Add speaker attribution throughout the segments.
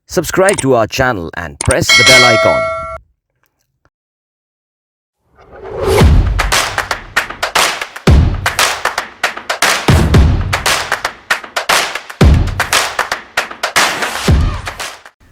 Speaker 1: Subscribe to our channel and press the bell icon.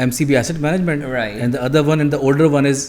Speaker 2: MCB Asset Management
Speaker 3: Right.
Speaker 2: and the other one and the older one is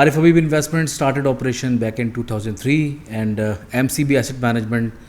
Speaker 2: Arif Habib Investments started operation back in 2003 and MCB Asset Management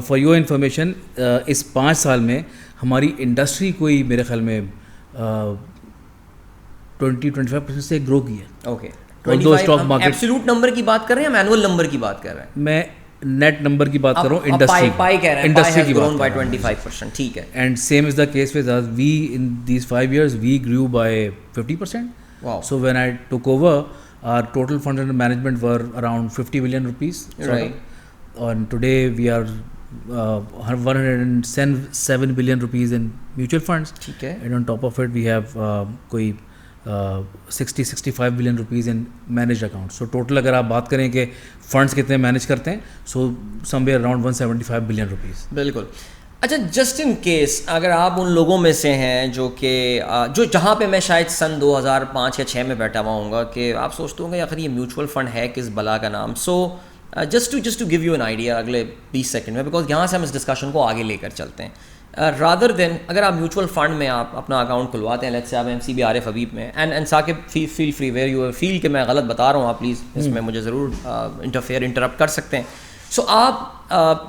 Speaker 2: for your information اس 5 سال میں ہماری industry کوئی میرے خیال میں 20-25% سے گرو کی ہے.
Speaker 3: Okay,
Speaker 2: stock market
Speaker 3: absolute number کی بات کر رہے ہیں ہم اینول نمبر کی بات کر رہے ہیں؟
Speaker 2: میں نیٹ نمبر کی بات کر رہا ہوں,
Speaker 3: انڈسٹری کی
Speaker 2: بات
Speaker 3: by 25%. ٹھیک ہے.
Speaker 2: And same is the case with us. We in these 5 years we grew by 50%.
Speaker 3: Wow.
Speaker 2: So when I took over, our total funds under management were around 50 billion rupees.
Speaker 3: Right.
Speaker 2: And today we are 107 billion rupees in mutual funds.
Speaker 3: ٹھیک ہے.
Speaker 2: And on top of it we have کوئی 60-65 billion rupees in managed accounts. So total اگر آپ بات کریں کہ funds کتنے manage کرتے ہیں, so somewhere around 175 billion rupees.
Speaker 3: بالکل. اچھا, جسٹ ان کیس اگر آپ ان لوگوں میں سے ہیں جو کہ جو جہاں پہ میں شاید سن 2005 یا 6 میں بیٹھا ہوا ہوں گا کہ آپ سوچتے ہوں گے آخر یہ میوچول فنڈ ہے کس بلا کا نام. So just to give you an idea اگلے 20 سیکنڈ میں, بیکاز یہاں سے ہم اس ڈسکشن کو آگے لے کر چلتے ہیں. رادر دین اگر آپ میوچول فنڈ میں آپ اپنا اکاؤنٹ کھلواتے ہیں, لیٹس سے آپ MCB عارف حبیب میں, and Saqib feel free where you feel کہ میں غلط بتا رہا ہوں, آپ پلیز اس میں مجھے ضرور انٹرپٹ کر سکتے ہیں. سو آپ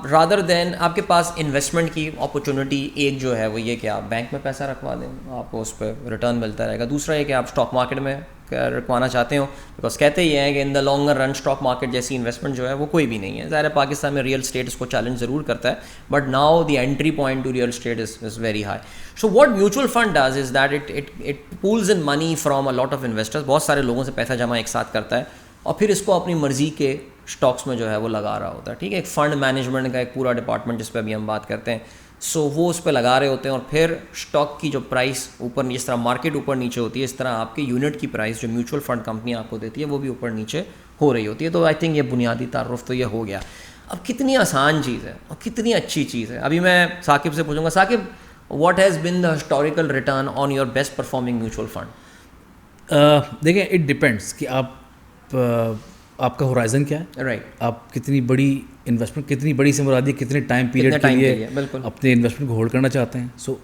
Speaker 3: رادر دین آپ کے پاس انویسٹمنٹ کی اپرچونیٹی ایک جو ہے وہ یہ کہ آپ بینک میں پیسہ رکھوا دیں, آپ کو اس پہ ریٹرن ملتا رہے گا. دوسرا یہ کہ آپ اسٹاک مارکیٹ میں رکھوانا چاہتے ہوں, بیکاز کہتے یہ ہیں کہ in the longer run stock market جیسی انویسٹمنٹ جو ہے وہ کوئی بھی نہیں ہے. ظاہر ہے پاکستان میں ریئل اسٹیٹ اس کو چیلنج ضرور کرتا ہے, but now the entry point to real estate is very high. So what mutual fund does is that it pools in money from a lot of investors, بہت سارے لوگوں سے پیسہ جمع ایک ساتھ کرتا ہے اور پھر اس کو اپنی مرضی کے اسٹاکس میں جو ہے وہ لگا رہا ہوتا ہے. ٹھیک ہے, ایک فنڈ مینجمنٹ کا ایک پورا ڈپارٹمنٹ جس پہ ابھی ہم بات کرتے ہیں. سو وہ اس پہ لگا رہے ہوتے ہیں اور پھر اسٹاک کی جو پرائس اوپر, جس طرح مارکیٹ اوپر نیچے ہوتی ہے اس طرح آپ کے یونٹ کی پرائس جو میوچل فنڈ کمپنی آپ کو دیتی ہے وہ بھی اوپر نیچے ہو رہی ہوتی ہے. تو آئی تھنک یہ بنیادی تعارف تو یہ ہو گیا. اب کتنی آسان چیز ہے اور کتنی اچھی چیز ہے. ابھی میں ثاقب سے پوچھوں گا, Saqib what has been the historical return on your best performing mutual fund?
Speaker 2: دیکھیں اٹ ڈپینڈس کہ آپ کا ہورائزن کیا ہے,
Speaker 3: رائٹ,
Speaker 2: آپ کتنی بڑی انویسٹمنٹ, کتنی بڑی سے مراد ہے کتنے ٹائم پیریڈ کے لیے اپنے انویسٹمنٹ کو ہولڈ کرنا چاہتے ہیں. So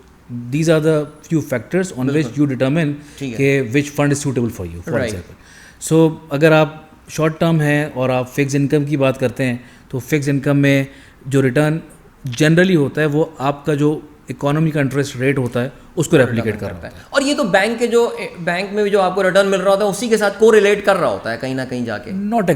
Speaker 2: these are the few factors on which you determine کہ which fund is suitable for you. For example, so اگر آپ شارٹ ٹرم ہیں اور آپ فکس انکم کی بات کرتے ہیں تو فکس انکم میں جو ریٹرن جنرلی ہوتا ہے وہ آپ کا جو اکانومی کا انٹرسٹ ریٹ ہوتا ہے اس کو ریپلیکیٹ کرتا ہے.
Speaker 3: اور یہ تو بینک میں جو آپ کو ریٹرن مل رہا ہوتا ہے اسی کے ساتھ کو ریلیٹ کر رہا ہوتا ہے کہیں نہ کہیں جا کے.
Speaker 2: ناٹ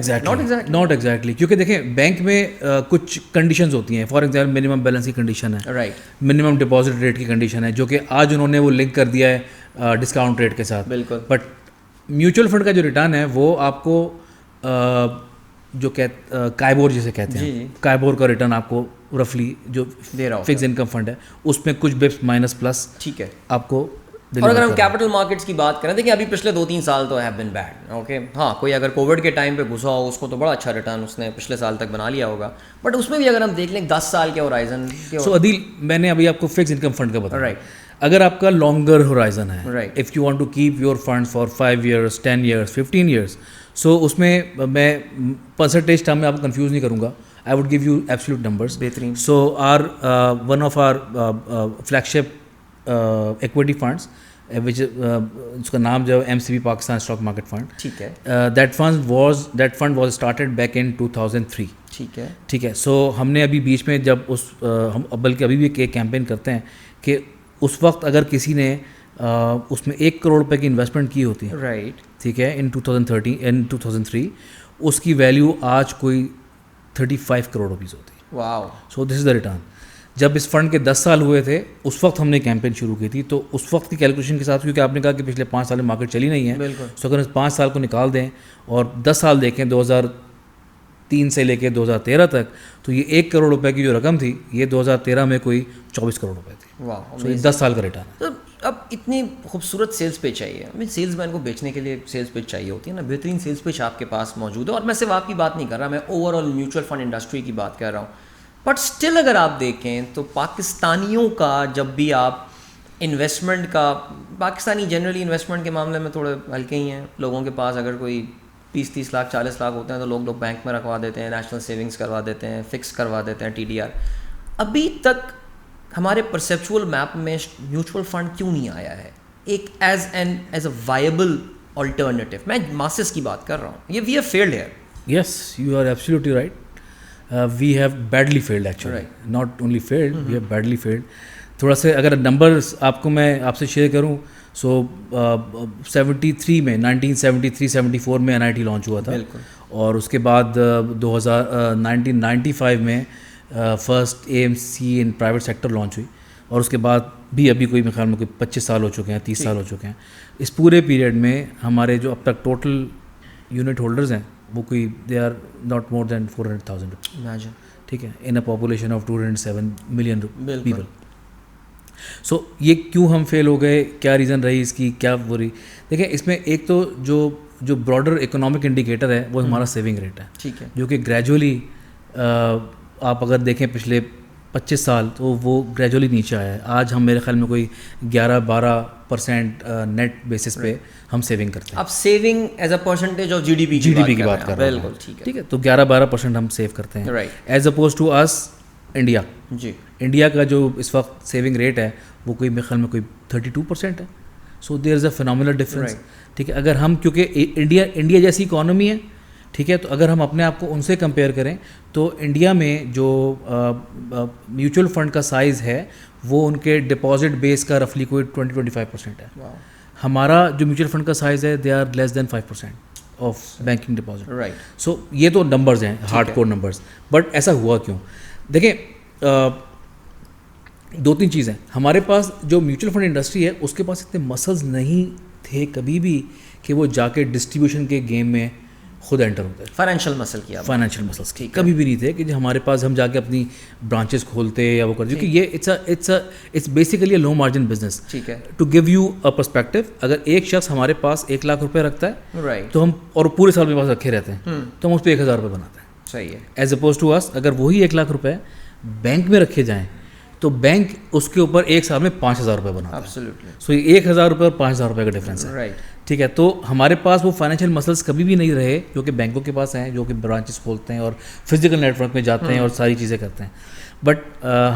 Speaker 2: ایگزیکٹلی کیونکہ دیکھیں بینک میں کچھ کنڈیشنز ہوتی ہیں. فار ایگزامپل منیمم بیلنس کی کنڈیشن ہے,
Speaker 3: رائٹ,
Speaker 2: منیمم ڈپازٹ ریٹ کی کنڈیشن ہے جو کہ آج انہوں نے وہ لنک کر دیا ہے ڈسکاؤنٹ ریٹ کے ساتھ.
Speaker 3: بالکل.
Speaker 2: بٹ میوچل فنڈ کا جو ریٹرن ہے وہ آپ کو جو کائبور جسے کہتے ہیں, کائبور کا ریٹرن آپ کو رفلی جو فکس انکم فنڈ ہے اس میں کچھ بپس مائنس پلس, ٹھیک ہے, آپ کو.
Speaker 3: اور اگر ہم کیپٹل مارکیٹس کی بات کریں, دیکھیں ابھی پچھلے 2-3 سال تو ہیو بن بیڈ. اوکے, ہاں کوئی اگر کووڈ کے ٹائم پہ گھسا ہو اس کو تو بڑا اچھا ریٹرن اس نے پچھلے سال تک بنا لیا ہوگا, بٹ اس میں بھی اگر ہم دیکھ لیں 10 سال کے ہورائزن.
Speaker 2: سو عدیل میں نے ابھی آپ کو فکس انکم فنڈ کا بتایا,
Speaker 3: رائٹ,
Speaker 2: اگر آپ کا لانگر ہورائزن ہے,
Speaker 3: right,
Speaker 2: if you want to keep your fund for 5 years 10 years 15 years, so اس میں میں پرسنٹیج ٹرم میں آپ کو کنفیوز نہیں کروں گا. I would give you absolute numbers.
Speaker 3: بہترین.
Speaker 2: So our one of our flagship equity funds, which اس کا نام جو MCB Pakistan stock market fund,
Speaker 3: ٹھیک ہے,
Speaker 2: that fund was started back in 2003.
Speaker 3: ٹھیک ہے,
Speaker 2: ٹھیک ہے. سو ہم نے ابھی بیچ میں جب ہم بلکہ ابھی بھی ایک کیمپین کرتے ہیں کہ اس وقت اگر کسی نے اس میں 1 crore روپے کی انویسٹمنٹ کی ہوتی ہے,
Speaker 3: رائٹ,
Speaker 2: ٹھیک ہے, in 2003 اس کی ویلیو آج کوئی 35 crore روپیز ہوتی ہے.
Speaker 3: واو.
Speaker 2: سو دس از دا ریٹرن. جب اس فنڈ کے 10 سال ہوئے تھے اس وقت ہم نے کیمپین شروع کی تھی, تو اس وقت کی کیلکولیشن کے ساتھ, کیونکہ آپ نے کہا کہ پچھلے 5 سال میں مارکیٹ چلی نہیں ہے,
Speaker 3: بالکل,
Speaker 2: سو اگر 5 سال کو نکال دیں اور 10 سال دیکھیں 2003 سے لے کے 2013 تک, تو یہ 1 crore روپے کی جو رقم تھی یہ 2013 میں کوئی 24 crore روپے تھی.
Speaker 3: واو.
Speaker 2: سو 10 سال کا ریٹرن ہے.
Speaker 3: اب اتنی خوبصورت سیلس پیچ چاہیے, سیلس مین کو بیچنے کے لیے سیلس پیچ چاہیے ہوتی ہے نا, بہترین سیلس پیچ آپ کے پاس موجود ہے. اور میں صرف آپ کی بات نہیں کر رہا, میں over all mutual fund industry کی بات کر رہا ہوں. بٹ اسٹل اگر آپ دیکھیں تو پاکستانیوں کا جب بھی آپ انویسٹمنٹ کا, پاکستانی جنرلی انویسٹمنٹ کے معاملے میں تھوڑے ہلکے ہی ہیں. لوگوں کے پاس اگر کوئی 30 لاکھ 40 لاکھ ہوتے ہیں تو لوگ بینک میں رکھوا دیتے ہیں, نیشنل سیونگس کروا دیتے ہیں, فکس کروا دیتے ہیں, TDR. ابھی تک ہمارے پرسیپچول میپ میں میوچل فنڈ کیوں نہیں آیا ہے ایک ایز اے وائبل آلٹرنیٹیو؟ میں ماسز کی بات کر رہا ہوں, یہ we have failed here.
Speaker 2: Yes, you are absolutely right. We have badly failed actually, not only failed, we have badly failed. تھوڑا سا اگر نمبرس آپ کو میں آپ سے شیئر کروں, سو 73 میں 1973-74 میں NIT لانچ ہوا تھا, اور اس کے بعد 1995 میں first AMC in private sector launch ہوئی, اور اس کے بعد بھی ابھی کوئی میرے خیال میں کوئی 25 سال ہو چکے ہیں, 30 سال ہو چکے ہیں. اس پورے پیریڈ میں ہمارے جو اب تک ٹوٹل یونٹ ہولڈرز ہیں وہ کوئی دے آر ناٹ مور دین 400,000, ٹھیک ہے, in a population of 207 million people. So یہ کیوں ہم فیل ہو گئے, کیا ریزن رہی اس کی, کیا وہ رہی؟ دیکھیں اس میں ایک تو جو براڈر اکنامک انڈیکیٹر ہے وہ ہمارا سیونگ ریٹ ہے, ٹھیک ہے, جو کہ گریجولی آپ اگر دیکھیں پچھلے 25 سال تو وہ گریجولی نیچے آیا ہے. آج ہم میرے خیال میں کوئی 11-12% نیٹ بیسس پہ ہم سیونگ کرتے ہیں.
Speaker 3: آپ saving as a percentage of GDP
Speaker 2: کی بات کر رہے ہیں, بالکل ٹھیک ہے, تو 11-12% ہم سیو کرتے ہیں ایز اپوز ٹو اس انڈیا. جی, انڈیا کا جو اس وقت سیونگ ریٹ ہے وہ کوئی میرے خیال میں کوئی 32% ہے. سو دیر از اے فینومینل ڈفرینس, ٹھیک ہے. اگر ہم کیونکہ انڈیا جیسی اکانومی ہے, ٹھیک ہے, تو اگر ہم اپنے آپ کو ان سے کمپیئر کریں تو انڈیا میں جو میوچل فنڈ کا سائز ہے وہ ان کے ڈپازٹ بیس کا رفلی کوئی 20-25% ہے. ہمارا جو میوچل فنڈ کا سائز ہے they are less than 5% of banking deposit. So یہ تو نمبرز ہیں, ہارڈ کور نمبرز. بٹ ایسا ہوا کیوں؟ دیکھیں 2-3 چیزیں. ہمارے پاس جو میوچل فنڈ انڈسٹری ہے اس کے پاس اتنے مسلز نہیں تھے کبھی بھی کہ وہ جا کے ڈسٹریبیوشن کے گیم میں خود انٹر ہوتے ہیں.
Speaker 3: فائنینشیل مسلس
Speaker 2: کبھی بھی نہیں تھے کہ ہمارے پاس ہم جا کے اپنی برانچز کھولتے یا وہ کرتے, کیونکہ یہ it's basically a low margin business. ٹھیک ہے, to give you a perspective, اگر ایک شخص ہمارے پاس 1 لاکھ روپے رکھتا ہے تو ہم, اور پورے سال میرے پاس رکھے رہتے ہیں, تو ہم اس پہ 1,000 روپے بناتے ہیں. صحیح ہے. ایز اپوز ٹو اس اگر وہی 1 لاکھ روپے بینک میں رکھے جائیں تو بینک اس کے اوپر ایک سال میں 5,000 روپے بناتا ہے. سو 1,000 روپے اور 5,000 روپے کا ڈفرینس ہے, ٹھیک ہے. تو ہمارے پاس وہ فائنینشیل مسلس کبھی بھی نہیں رہے جو کہ بینکوں کے پاس ہیں, جو کہ برانچز کھولتے ہیں اور فزیکل نیٹ ورک میں جاتے ہیں اور ساری چیزیں کرتے ہیں. بٹ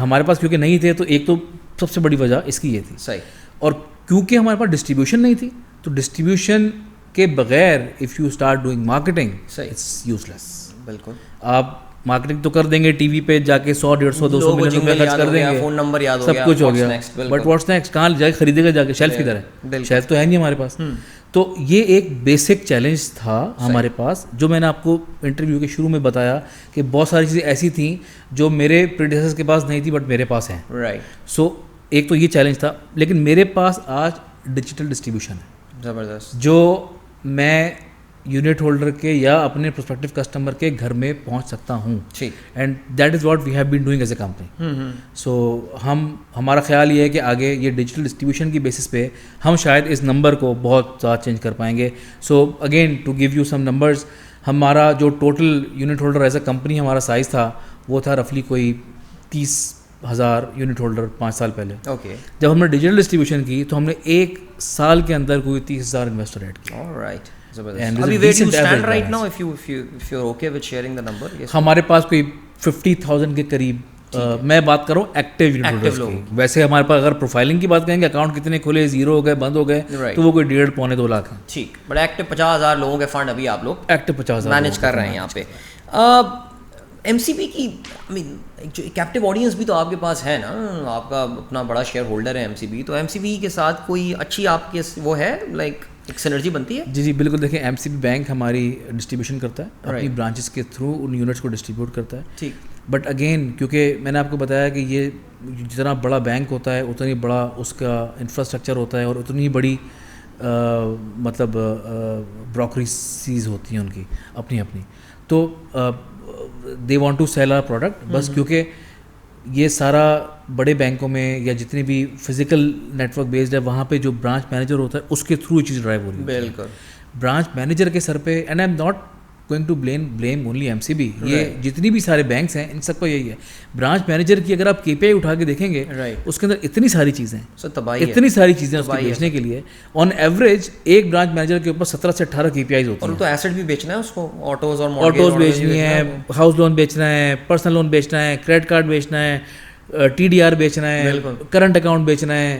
Speaker 2: ہمارے پاس کیونکہ نہیں تھے, تو ایک تو سب سے بڑی وجہ اس کی یہ تھی. صحیح. اور کیونکہ ہمارے پاس ڈسٹریبیوشن نہیں تھی, تو ڈسٹریبیوشن کے بغیر if you start doing marketing it's useless. بالکل, آپ مارکیٹنگ تو کر دیں گے ٹی وی پہ جا کے 100-150-200 ملین روپے خرچ کر دیں گے, فون نمبر یاد ہو گیا, سب کچھ ہو گیا, بٹ واٹس نیکسٹ, کہاں جا کے خریدے گا, جا کے شیلف کدھر ہے, شیلف تو ہے نہیں ہمارے پاس. تو یہ ایک بیسک چیلنج تھا ہمارے پاس, جو میں نے آپ کو انٹرویو کے شروع میں بتایا کہ بہت ساری چیزیں ایسی تھیں جو میرے پریڈیسیسر کے پاس نہیں تھی بٹ میرے پاس ہیں. سو ایک تو یہ چیلنج تھا, لیکن میرے پاس آج ڈیجیٹل ڈسٹریبیوشن ہے زبردست, جو میں یونٹ ہولڈر کے یا اپنے پروسپیکٹیو کسٹمر کے گھر میں پہنچ سکتا ہوں. And that is what we have been doing as a company. So ہمارا خیال یہ ہے کہ آگے یہ ڈیجیٹل ڈسٹریبیوشن کی بیسس پہ ہم شاید اس نمبر کو بہت زیادہ چینج کر پائیں گے. So again to give you some numbers, ہمارا جو total unit holder as a company ہمارا سائز تھا وہ تھا رفلی کوئی 30,000 یونٹ ہولڈر 5 سال پہلے. جب ہم نے ڈیجیٹل ڈسٹریبیوشن کی تو ہم نے 1 سال کے اندر کوئی 30,000 انویسٹر ایڈ کیا. ہمارے پاس کوئی 50,000 کے قریب, میں بات کروں ایکٹیو یونٹ ہولڈرز کی. ویسے ہمارے پاس اگر پروفائلنگ کی بات کریں گے, اکاؤنٹ کتنے کھولے, 0 ہو گئے, بند ہو گئے, تو وہ کوئی 1.5-2 لاکھ ہیں.
Speaker 3: ٹھیک, بٹ ایکٹیو 50,000 لوگوں کے فنڈ ابھی آپ لوگ
Speaker 2: ایکٹیو 50,000
Speaker 3: مینیج کر رہے ہیں یہاں پہ. MCB کی جو کیپٹیو آڈینس بھی تو آپ کے پاس ہے نا, آپ کا اپنا بڑا شیئر ہولڈر ہے MCB, تو MCB کے ساتھ کوئی اچھی آپ کے وہ ہے لائک ایک سینرجی بنتی ہے؟
Speaker 2: جی بالکل. دیکھیں MCB بینک ہماری ڈسٹریبیوشن کرتا ہے, اپنی برانچز کے تھرو ان یونٹس کو ڈسٹریبیوٹ کرتا ہے. ٹھیک. بٹ اگین کیونکہ میں نے آپ کو بتایا کہ یہ جتنا بڑا بینک ہوتا ہے اتنی بڑا اس کا انفراسٹرکچر ہوتا ہے اور اتنی بڑی مطلب بروکریسیز ہوتی ہیں ان کی اپنی, تو they want to sell our product. بس کیونکہ یہ سارا بڑے بینکوں میں یا جتنے بھی فزیکل نیٹ ورک بیسڈ ہے وہاں پہ جو برانچ مینیجر ہوتا ہے اس کے تھرو یہ چیز ڈرائیو ہو رہی ہے. بالکل, برانچ مینیجر کے سر پہ. And I am not going to blame only MCB, یہ جتنی بھی سارے بینکس ہیں ان سب کا یہی ہے. برانچ مینیجر کی اگر آپ KPI اٹھا کے دیکھیں گے اس کے اندر اتنی ساری چیزیں اس کو بیچنے کے لیے آن ایوریج ایک برانچ مینیجر کے اوپر 17 سے 18 KPIs ہوتی ہیں.
Speaker 3: تو ایسٹ بھی بیچنا ہے اس کو,
Speaker 2: آٹوز بیچنی ہے, ہاؤس لون بیچنا ہے, پرسنل لون بیچنا ہے, کریڈٹ کارڈ بیچنا ہے, TDR بیچنا ہے, کرنٹ اکاؤنٹ بیچنا ہے,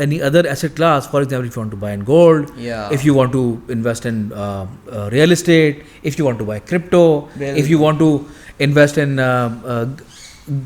Speaker 2: any other asset class, for example if you want to buy in gold, if you want to invest in real estate, if you want to buy crypto, if you want to invest in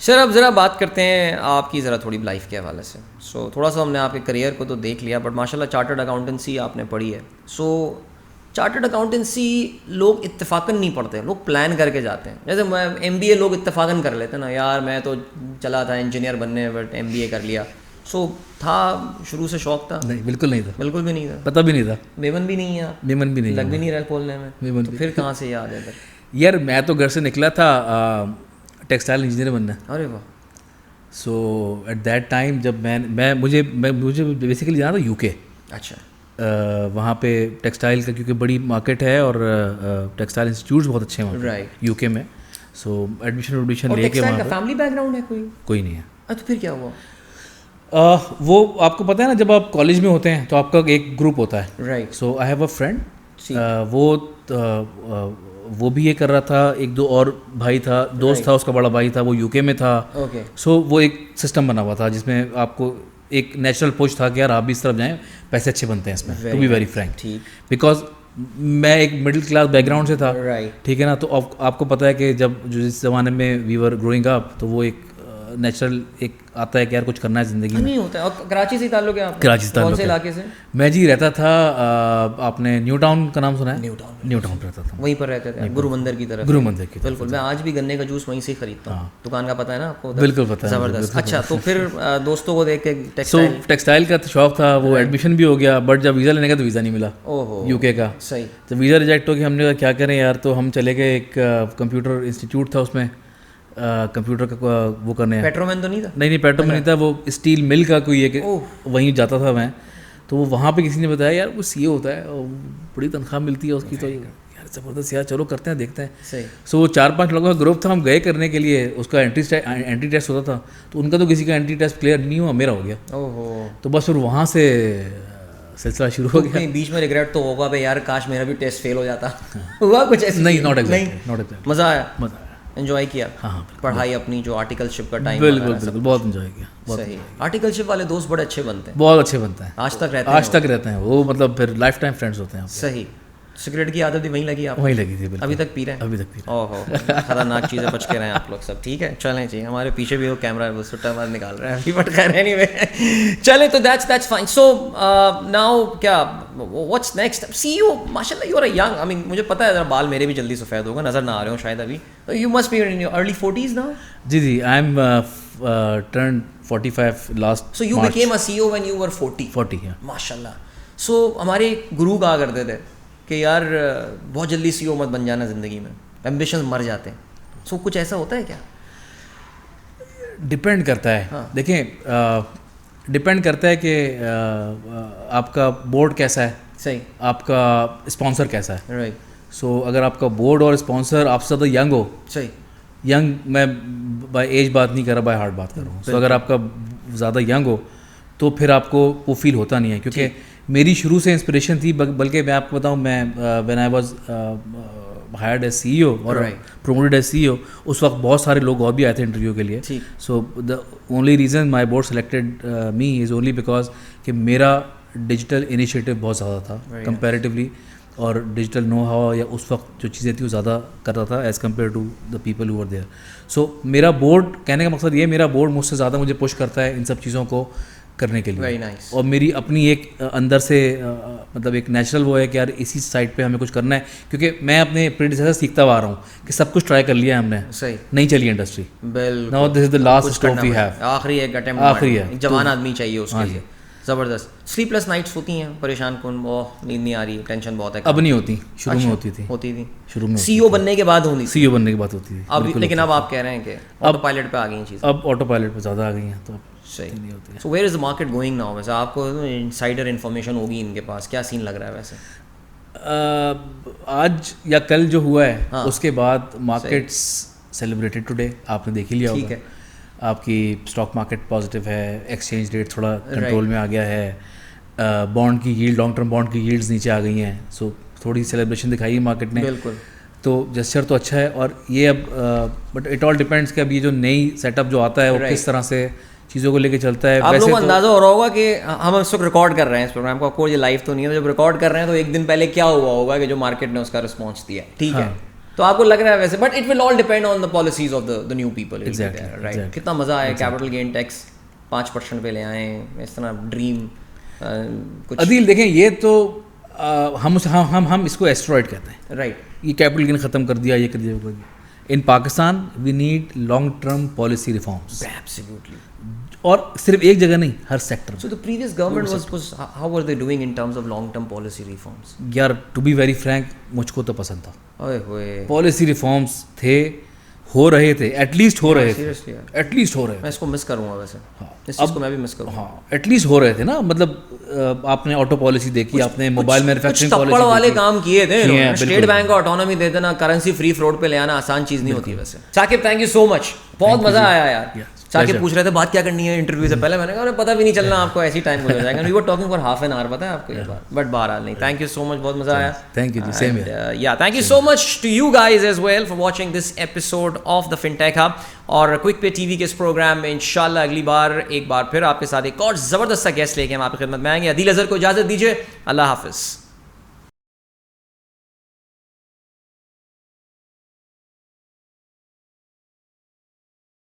Speaker 3: سر اب ذرا بات کرتے ہیں آپ کی ذرا تھوڑی life کے حوالے سے. سو تھوڑا سا ہم نے آپ کے کریئر کو تو دیکھ لیا, بٹ ماشاء اللہ چارٹرڈ اکاؤنٹنسی آپ نے پڑھی ہے. سو چارٹرڈ اکاؤنٹنسی لوگ اتفاقاً نہیں پڑھتے, لوگ پلان کر کے جاتے ہیں. جیسے MBA لوگ اتفاقاً کر لیتے ہیں نا, یار میں تو چلا تھا انجینئر بننے, بٹ MBA کر لیا. سو تھا شروع سے شوق تھا؟
Speaker 2: نہیں, بالکل نہیں تھا,
Speaker 3: بالکل بھی نہیں تھا,
Speaker 2: پتہ بھی نہیں تھا,
Speaker 3: میمن بھی نہیں ہے آپ,
Speaker 2: میمن بھی نہیں,
Speaker 3: لگ بھی نہیں رہا بولنے میں, تو پھر کہاں سے یاد ہے؟
Speaker 2: یار میں تو گھر سے نکلا تھا ٹیکسٹائل انجینئر بننا.
Speaker 3: ارے واہ.
Speaker 2: سو ایٹ دیٹ ٹائم جب مجھے بیسیکلی جانا تھا UK.
Speaker 3: اچھا.
Speaker 2: وہاں پہ ٹیکسٹائل کا کیونکہ بڑی مارکیٹ ہے اور ٹیکسٹائل انسٹیٹیوٹس بہت اچھے ہیں
Speaker 3: رائٹ
Speaker 2: UK میں. سو ایڈمیشن لے کے وہاں پہ
Speaker 3: فیملی بیک گراؤنڈ ہے
Speaker 2: کوئی نہیں ہے.
Speaker 3: تو پھر کیا ہوا؟
Speaker 2: وہ آپ کو پتہ ہے نا, جب آپ کالج میں ہوتے ہیں تو آپ کا ایک گروپ ہوتا ہے.
Speaker 3: Right.
Speaker 2: So I have a friend, وہ بھی یہ کر رہا تھا, ایک دو اور بھائی تھا, دوست تھا اس کا, بڑا بھائی تھا وہ UK میں تھا. سو وہ ایک سسٹم بنا ہوا تھا جس میں آپ کو ایک نیچرل پوچھ تھا کہ یار آپ بھی اس طرف جائیں, پیسے اچھے بنتے ہیں اس میں, to be very frank, because میں ایک مڈل کلاس بیک گراؤنڈ سے تھا, ٹھیک ہے نا. تو آپ کو پتہ ہے کہ جب جس زمانے میں وی ور گروئنگ اپ, تو وہ ایک نیچرل ایک آتا ہے کہ یار کچھ کرنا ہے زندگی میں.
Speaker 3: نہیں ہوتا ہے. اور کراچی سے تعلق ہے آپ؟
Speaker 2: کراچی سے تعلق.
Speaker 3: کون سے علاقے سے؟
Speaker 2: میں جی رہتا تھا, آپ نے نیو ٹاؤن کا نام سنا ہے؟ نیو ٹاؤن رہتا تھا,
Speaker 3: وہیں پر رہتے تھے, گرو مندر کی طرف.
Speaker 2: گرو مندر کی طرف.
Speaker 3: بالکل, میں آج بھی گنے کا جوس وہیں سے خریدتا ہوں. دکان کا پتہ ہے نا آپ کو؟
Speaker 2: بالکل پتہ ہے.
Speaker 3: زبردست. اچھا, تو پھر دوستوں کو دیکھ کے
Speaker 2: ٹیکسٹائل کا شوق تھا, وہ ایڈمیشن بھی ہو گیا, بٹ جب ویزا لینے کا تو ویزا نہیں ملا UK کا.
Speaker 3: صحیح.
Speaker 2: تو ویزا ریجیکٹ ہو گیا. ہم نے کہا کیا کریں یار, تو ہم چلے گئے ایک کمپیوٹر انسٹیٹیوٹ تھا, اس میں کمپیوٹر کا وہ کرنے ہیں.
Speaker 3: پیٹرومین تو نہیں تھا؟
Speaker 2: نہیں, پیٹرومین نہیں تھا, وہ اسٹیل مل کا کوئی ہے, وہیں جاتا تھا میں. تو وہاں پہ کسی نے بتایا یار وہ CA ہوتا ہے اور بڑی تنخواہ ملتی ہے اس کی, تو یار زبردست یار, چلو کرتے ہیں, دیکھتے ہیں. سو وہ 4-5 لوگوں کا گروپ تھا, ہم گئے کرنے کے لیے. اس کا اینٹری ٹیسٹ ہوتا تھا, تو ان کا تو کسی کا اینٹری ٹیسٹ کلیئر نہیں ہوا, میرا ہو گیا. تو بس پھر وہاں سے سلسلہ شروع ہو گیا.
Speaker 3: بیچ میں ریگریٹ تو ہوگا بھائی یار کاش میرا بھی ٹیسٹ فیل ہو جاتا. ہوا کچھ ایسا؟
Speaker 2: نہیں, ناٹ ایگزیکٹلی.
Speaker 3: مزہ آیا, انجوائے کیا. ہاں, پڑھائی اپنی جو آرٹیکل شپ کا ٹائم.
Speaker 2: بالکل بالکل, بہت انجوائے کیا.
Speaker 3: صحیح. آرٹیکل شپ والے دوست بڑے اچھے بنتے ہیں,
Speaker 2: بہت اچھے بنتے ہیں,
Speaker 3: آج تک رہتے
Speaker 2: ہیں وہ, مطلب پھر لائف ٹائم فرینڈس ہوتے ہیں.
Speaker 3: صحیح. سگریٹ کی عادت بھی وہیں لگی آپ؟
Speaker 2: وہیں لگی تھی,
Speaker 3: ابھی تک پی رہے ہیں؟
Speaker 2: ابھی تک پی رہے ہیں.
Speaker 3: اوہ, خطرناک چیزیں بچ کے رہے ہیں آپ لوگ سب. ٹھیک ہے, چلیں جی, ہمارے پیچھے بھی وہ کیمرہ ہے, وہ سٹا مار نکال رہا ہے ابھی, بٹ خیر اینی وے چلیں. تو دیٹس فائن. سو ناؤ کیا واٹس نیکسٹ؟ CEO ماشاء اللہ یو آر اے ینگ, آئی مین مجھے پتہ ہے ذرا بال میرے بھی جلدی سفید ہوگا, نظر نہ آ رہے ہوں شاید ابھی, تو you must be in your early 40s now.
Speaker 2: جی, I am turned 45 last.
Speaker 3: So you became a CEO when you were 40. ماشاء اللہ. سو ہمارے گرو کہا کرتے تھے کہ یار بہت جلدی CEO مت بن جانا زندگی میں, ایمبیشن مر جاتے ہیں. سو کچھ ایسا ہوتا ہے کیا؟
Speaker 2: ڈپینڈ کرتا ہے. دیکھیں, ڈپینڈ کرتا ہے کہ آپ کا بورڈ کیسا ہے.
Speaker 3: صحیح.
Speaker 2: آپ کا اسپانسر کیسا ہے.
Speaker 3: رائٹ.
Speaker 2: سو اگر آپ کا بورڈ اور اسپانسر آپ سے زیادہ ینگ ہو.
Speaker 3: صحیح.
Speaker 2: ینگ, میں بائی ایج بات نہیں کر رہا, بائی ہارٹ بات کر رہا ہوں. سو اگر آپ کا زیادہ ینگ ہو تو پھر آپ کو وہ فیل ہوتا نہیں ہے, کیونکہ میری شروع سے انسپریشن تھی. بلکہ میں آپ کو بتاؤں, میں when I was hired as CEO اور پروموٹڈ ایز CEO, اس وقت بہت سارے لوگ اور بھی آئے تھے انٹرویو کے لیے. So the only reason my board selected me is only because کہ میرا ڈیجیٹل انیشیٹو بہت زیادہ تھا کمپیریٹیولی, اور ڈیجیٹل نو ہاؤ یا اس وقت جو چیزیں تھیں وہ زیادہ کرتا تھا as compare to the people who are there. So میرا بورڈ, کہنے کا مقصد یہ, میرا بورڈ مجھ سے زیادہ مجھے پش کرتا ہے ان سب چیزوں کو کرنے کے لیے. اور میری اپنی ایک اندر سے مطلب ایک نیچرل وہ ہے کہ یار اسی سائڈ پہ ہمیں کچھ کرنا ہے, کیونکہ میں اپنے پریڈیسیسر سیکھتا ہوا رہا ہوں کہ سب کچھ ٹرائی کر لیا ہے ہم نے.
Speaker 3: صحیح.
Speaker 2: نہیں چلی انڈسٹری.
Speaker 3: بالکل.
Speaker 2: This is the last stop we have.
Speaker 3: آخری ایک اٹیمپٹ, آخری ہے, جوان آدمی چاہیے اس کے لیے. زبردست. سلیپلیس نائٹس ہوتی ہیں, پریشان کن, وہ نیند نہیں آ رہی, ٹینشن بہت ہے.
Speaker 2: اب نہیں ہوتی, شروع میں ہوتی تھی. شروع میں
Speaker 3: CEO بننے کے بعد ہوتی تھی.
Speaker 2: CEO بننے کے بعد ہوتی تھی
Speaker 3: اب, لیکن اب آپ کہہ رہے ہیں کہ آٹو پائلٹ پہ آ گئی ہیں چیزیں.
Speaker 2: اب آٹو پائلٹ پہ زیادہ آ گئی ہیں, تو
Speaker 3: صحیح نہیں ہوتی. So where is the market going now? ویسے آپ کو انسائڈر انفارمیشن ہوگی ان کے پاس, کیا سین لگ رہا ہے ویسے؟
Speaker 2: آج یا کل جو ہوا ہے اس کے بعد مارکیٹس سیلیبریٹڈ ٹوڈے, آپ نے دیکھ ہی لیا ہوگا. آپ کی اسٹاک مارکیٹ پازیٹیو ہے, ایکسچینج ریٹ تھوڑا کنٹرول میں آ گیا ہے, بانڈ کی ییلڈ, لانگ ٹرم بانڈ کی ییلڈز نیچے آ گئی ہیں. سو تھوڑی سیلیبریشن دکھائی ہے مارکیٹ نے.
Speaker 3: بالکل.
Speaker 2: تو جسچر تو اچھا ہے. اور یہ اب بٹ اٹ آل ڈپینڈس کہ اب یہ جو نئی سیٹ اپ جو آتا ہے وہ کس طرح سے چیزوں کو لے کے چلتا ہے.
Speaker 3: آپ لوگوں کو اندازہ ہو رہا ہوگا کہ ہم اس وقت ریکارڈ کر رہے ہیں اس پروگرام کو, کوئی لائیو تو نہیں ہے, جب ریکارڈ کر رہے ہیں تو ایک دن پہلے کیا ہوا ہوگا کہ جو مارکیٹ نے اس کا رسپانس دیا. ٹھیک ہے, تو آپ کو لگ رہا ہے ویسے, but it will all depend on the policies of the new people. Right, کتنا مزہ آیا کیپٹل گین ٹیکس 5% پہ لے آئیں, اس طرح ڈریم کچھ.
Speaker 2: عدیل دیکھیں, یہ تو ہم اس کو ایسٹرائڈ کہتے ہیں.
Speaker 3: رائٹ,
Speaker 2: یہ کیپٹل گین ختم کر دیا, یہ کر دیا. In Pakistan we need long term policy reforms.
Speaker 3: Absolutely.
Speaker 2: اور صرف ایک جگہ نہیں, ہر سیکٹر میں.
Speaker 3: So the previous government was how were they doing in terms of long term policy reforms?
Speaker 2: یار ٹو بی ویری فرینک, مجھ کو تو پسند تھا.
Speaker 3: اوئے ہوئے,
Speaker 2: پالیسی ریفارمس تھے, ہو رہے تھے, ایٹ لیسٹ ہو رہے تھے,
Speaker 3: seriously یار,
Speaker 2: ایٹ لیسٹ ہو رہے تھے.
Speaker 3: میں اس کو مس کروں گا ویسے, اس چیز کو میں بھی مس کروں.
Speaker 2: ہاں, ایٹ لیسٹ ہو رہے تھے نا. مطلب آپ نے آٹو پالیسی دیکھی, آپ نے موبائل مینوفیکچرنگ
Speaker 3: پالیسی, تپڑ والے کام کیے تھے. اسٹیٹ بینک کو آٹونومی دے دینا, کرنسی فری فلوٹ پہ لے آنا آسان چیز نہیں ہوتی. ویسے ثاقب, تھینک یو سو مچ, بہت مزہ آیا یار. ثاقب پوچھ رہے تھے بات کیا کرنی ہے انٹرویو سے پہلے, میں نے کہا پتہ بھی نہیں چلنا آپ کو, ایسی ٹائم گزر جائے گا. We were talking for half an hour, پتہ ہے آپ کو یہ بات, بٹ بہرحال نہیں. تھینک یو سو مچ, بہت مزہ آیا.
Speaker 2: تھینک یو جی, سیم ہیئر.
Speaker 3: یا thank you so much to you guys as well for watching this episode of the fintech hub. اور کوئک پے ٹی وی کے اس پروگرام میں انشاءاللہ اگلی بار ایک بار پھر آپ کے ساتھ ایک اور زبردست سا گیسٹ لے کے ہم آپ کی خدمت میں آئیں گے. عدیل اظہر کو اجازت دیجیے, اللہ حافظ.